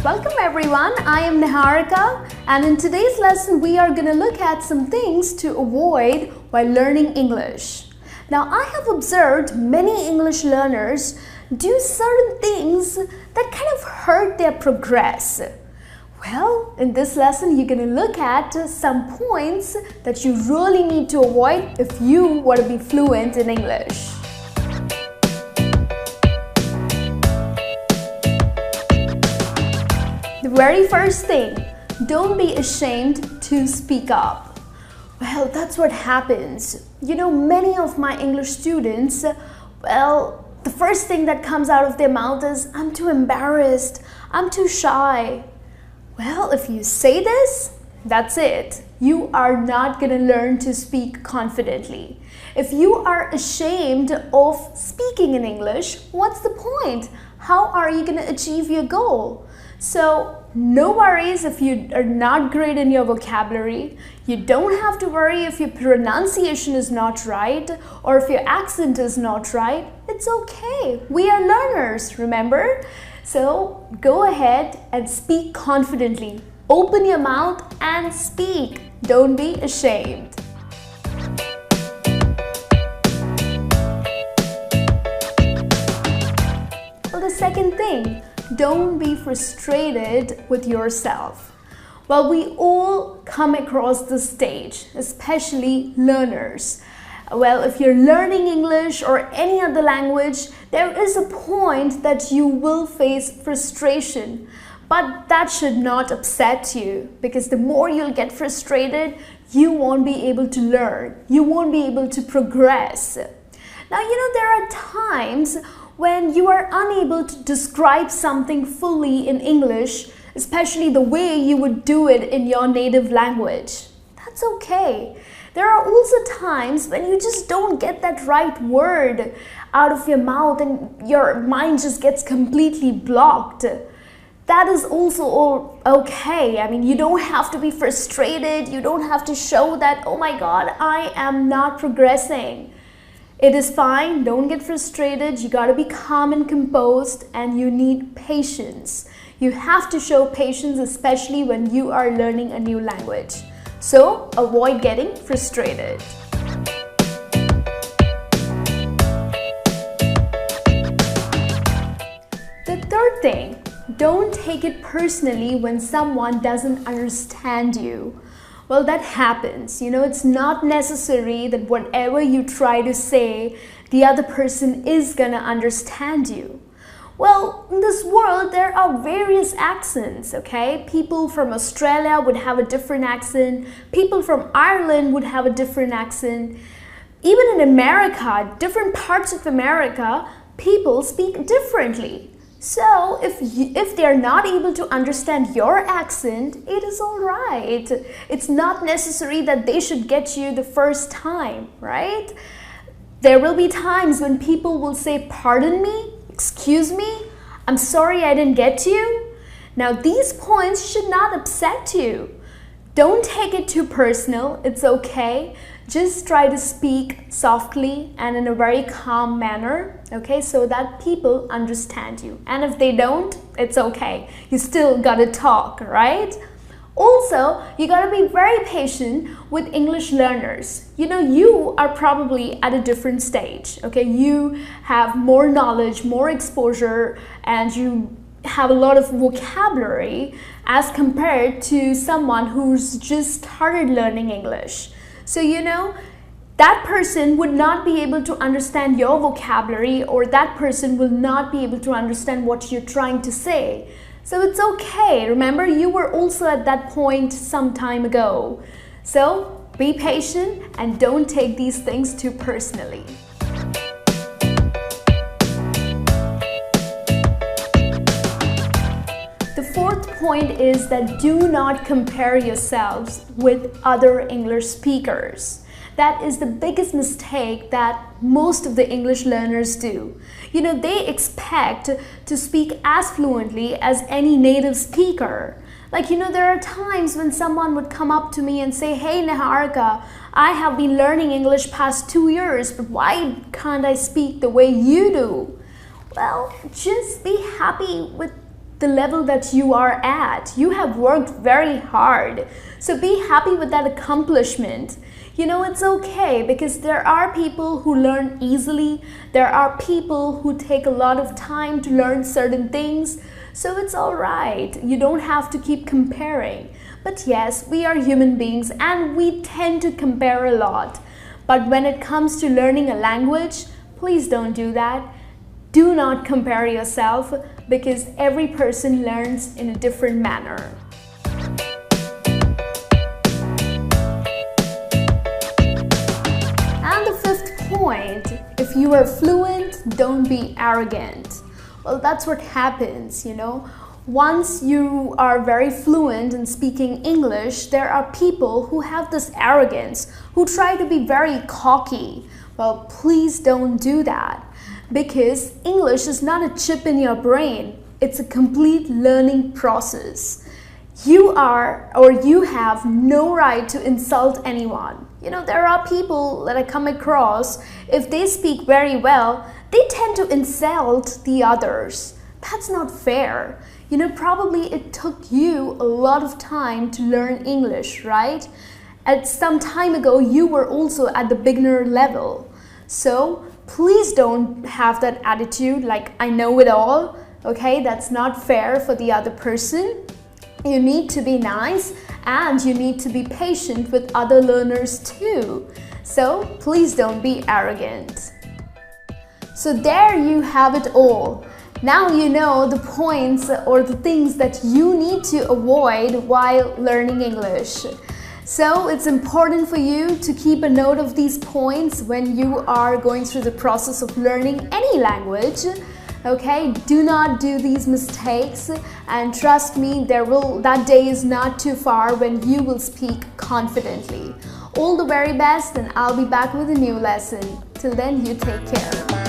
Welcome everyone, I am Niharika, and in today's lesson we are going to look at some things to avoid while learning English. Now I have observed many English learners do certain things that kind of hurt their progress. Well, in this lesson you're going to look at some points that you really need to avoid if you want to be fluent in English. The very first thing, don't be ashamed to speak up. Well, that's what happens. You know, many of my English students, well, the first thing that comes out of their mouth is, I'm too embarrassed, I'm too shy. Well, if you say this, that's it. You are not going to learn to speak confidently. If you are ashamed of speaking in English, what's the point? How are you going to achieve your goal? So, no worries if you are not great in your vocabulary. You don't have to worry if your pronunciation is not right or if your accent is not right. It's okay. We are learners, remember? So, go ahead and speak confidently. Open your mouth and speak. Don't be ashamed. Well, the second thing, don't be frustrated with yourself. Well, we all come across this stage, especially learners. Well, if you're learning English or any other language, there is a point that you will face frustration. But that should not upset you, because the more you'll get frustrated, you won't be able to learn. You won't be able to progress. Now, you know, there are times when you are unable to describe something fully in English, especially the way you would do it in your native language. That's okay. There are also times when you just don't get that right word out of your mouth and your mind just gets completely blocked. That is also all okay. I mean, you don't have to be frustrated. You don't have to show that, oh my God, I am not progressing. It is fine. Don't get frustrated. You got to be calm and composed, and you need patience. You have to show patience, especially when you are learning a new language. So, avoid getting frustrated. The third thing, don't take it personally when someone doesn't understand you. Well, that happens. You know, it's not necessary that whatever you try to say, the other person is gonna understand you. Well, in this world, there are various accents, okay? People from Australia would have a different accent. People from Ireland would have a different accent. Even in America, different parts of America, people speak differently. So, if they're not able to understand your accent, it is all right. It's not necessary that they should get you the first time, right? There will be times when people will say, pardon me, excuse me, I'm sorry I didn't get you. Now, these points should not upset you. Don't take it too personal, it's okay. Just try to speak softly and in a very calm manner, okay, so that people understand you. And if they don't, it's okay. You still gotta talk, right? Also, you gotta be very patient with English learners. You know, you are probably at a different stage, okay? You have more knowledge, more exposure, and you have a lot of vocabulary as compared to someone who's just started learning English. So, you know, that person would not be able to understand your vocabulary, or that person will not be able to understand what you're trying to say. So it's okay. Remember, you were also at that point some time ago. So be patient and don't take these things too personally. The fourth point is that do not compare yourselves with other English speakers. That is the biggest mistake that most of the English learners do. You know, they expect to speak as fluently as any native speaker. Like, you know, there are times when someone would come up to me and say, hey Niharika, I have been learning English past 2 years, but why can't I speak the way you do? Well, just be happy with the level that you are at. You have worked very hard. So be happy with that accomplishment. You know, it's okay because there are people who learn easily. There are people who take a lot of time to learn certain things. So it's all right. You don't have to keep comparing. But yes, we are human beings and we tend to compare a lot. But when it comes to learning a language, please don't do that. Do not compare yourself because every person learns in a different manner. And the fifth point, if you are fluent, don't be arrogant. Well, that's what happens, you know. Once you are very fluent in speaking English, there are people who have this arrogance, who try to be very cocky. Well, please don't do that because English is not a chip in your brain. It's a complete learning process. You are or you have no right to insult anyone. You know, there are people that I come across, if they speak very well, they tend to insult the others. That's not fair. You know, probably it took you a lot of time to learn English, right? At some time ago, you were also at the beginner level. So please don't have that attitude like I know it all. Okay, that's not fair for the other person. You need to be nice and you need to be patient with other learners too. So please don't be arrogant. So there you have it all. Now you know the points or the things that you need to avoid while learning English. So it's important for you to keep a note of these points when you are going through the process of learning any language. Okay, do not do these mistakes and trust me, that day is not too far when you will speak confidently. All the very best and I'll be back with a new lesson. Till then, you take care.